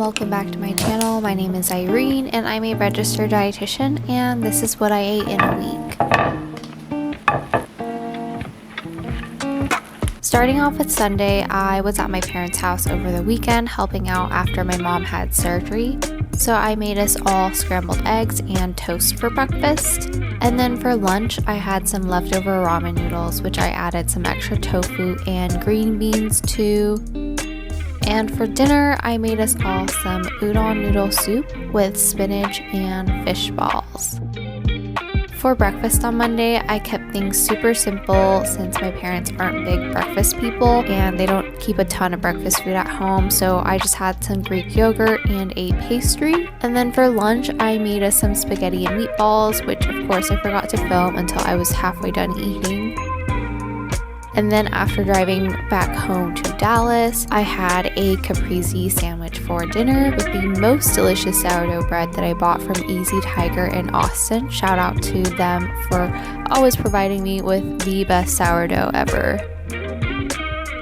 welcome back to my channel. My name is Irene and I'm a registered dietitian, and this is what I ate in a week. Starting off with Sunday, I was at my parents' house over the weekend helping out after my mom had surgery. So I made us all scrambled eggs and toast for breakfast. And then for lunch, I had some leftover ramen noodles, which I added some extra tofu and green beans to. And for dinner, I made us all some udon noodle soup with spinach and fish balls. For breakfast on Monday, I kept things super simple since my parents aren't big breakfast people and they don't keep a ton of breakfast food at home, so I just had some Greek yogurt and a pastry. And then for lunch, I made us some spaghetti and meatballs, which of course I forgot to film until I was halfway done eating. And then after driving back home to Dallas, I had a caprese sandwich for dinner with the most delicious sourdough bread that I bought from Easy Tiger in Austin. Shout out to them for always providing me with the best sourdough ever.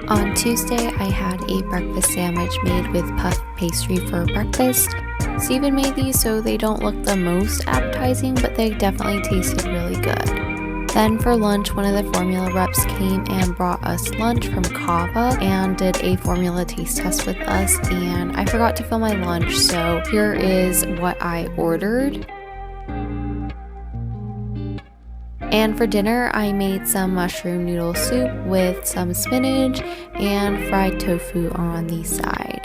On Tuesday, I had a breakfast sandwich made with puff pastry for breakfast. Steven made these so they don't look the most appetizing, but they definitely tasted really good. Then for lunch, one of the formula reps came and brought us lunch from Kava and did a formula taste test with us, and I forgot to film my lunch, so here is what I ordered. And for dinner, I made some mushroom noodle soup with some spinach and fried tofu on the side.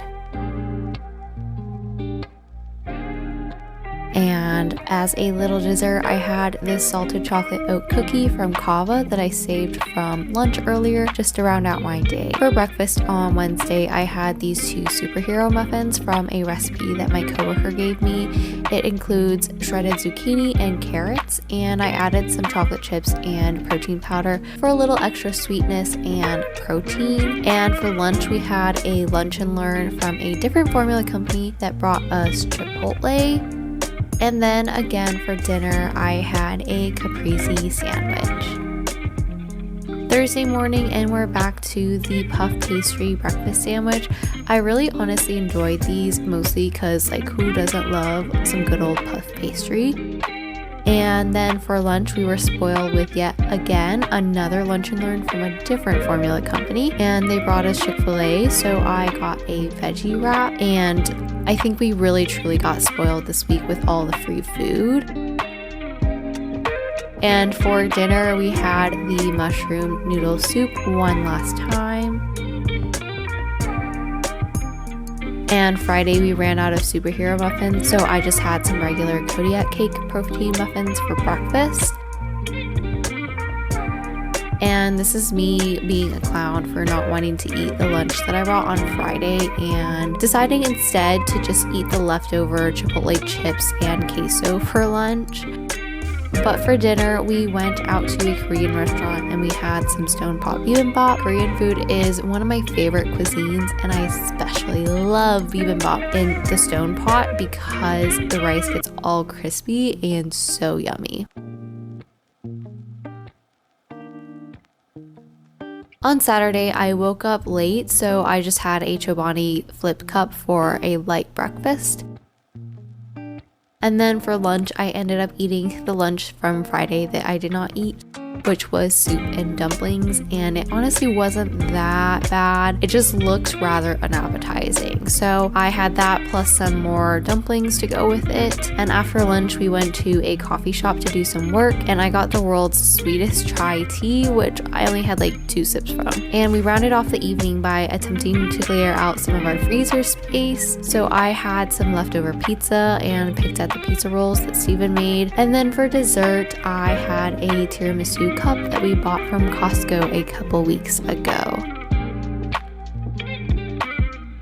And as a little dessert, I had this salted chocolate oat cookie from Kava that I saved from lunch earlier just to round out my day. For breakfast on Wednesday, I had these two superhero muffins from a recipe that my coworker gave me. It includes shredded zucchini and carrots, and I added some chocolate chips and protein powder for a little extra sweetness and protein. And for lunch, we had a lunch and learn from a different formula company that brought us Chipotle. And then again for dinner, I had a caprese sandwich. Thursday morning, and we're back to the puff pastry breakfast sandwich. I really honestly enjoyed these, mostly because who doesn't love some good old puff pastry? And then for lunch, we were spoiled with yet again another lunch and learn from a different formula company, and they brought us Chick-fil-A, so I got a veggie wrap, and I think we really truly got spoiled this week with all the free food. And for dinner, we had the mushroom noodle soup one last time. And Friday, we ran out of superhero muffins, so I just had some regular Kodiak cake protein muffins for breakfast. And this is me being a clown for not wanting to eat the lunch that I brought on Friday and deciding instead to just eat the leftover Chipotle chips and queso for lunch. But for dinner, we went out to a Korean restaurant and we had some stone pot bibimbap. Korean food is one of my favorite cuisines, and I especially love bibimbap in the stone pot because the rice gets all crispy and so yummy. On Saturday, I woke up late, so I just had a Chobani flip cup for a light breakfast. And then for lunch, I ended up eating the lunch from Friday that I did not eat, which was soup and dumplings, and it honestly wasn't that bad. It just looked rather unappetizing. So I had that plus some more dumplings to go with it. And after lunch, we went to a coffee shop to do some work, and I got the world's sweetest chai tea, which I only had 2 sips from. And we rounded off the evening by attempting to clear out some of our freezer space. So I had some leftover pizza and picked at the pizza rolls that Steven made. And then for dessert, I had a tiramisu cup that we bought from Costco a couple weeks ago.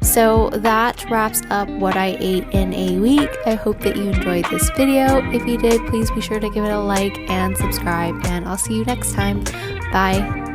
So that wraps up what I ate in a week. I hope that you enjoyed this video. If you did, please be sure to give it a like and subscribe, and I'll see you next time. Bye.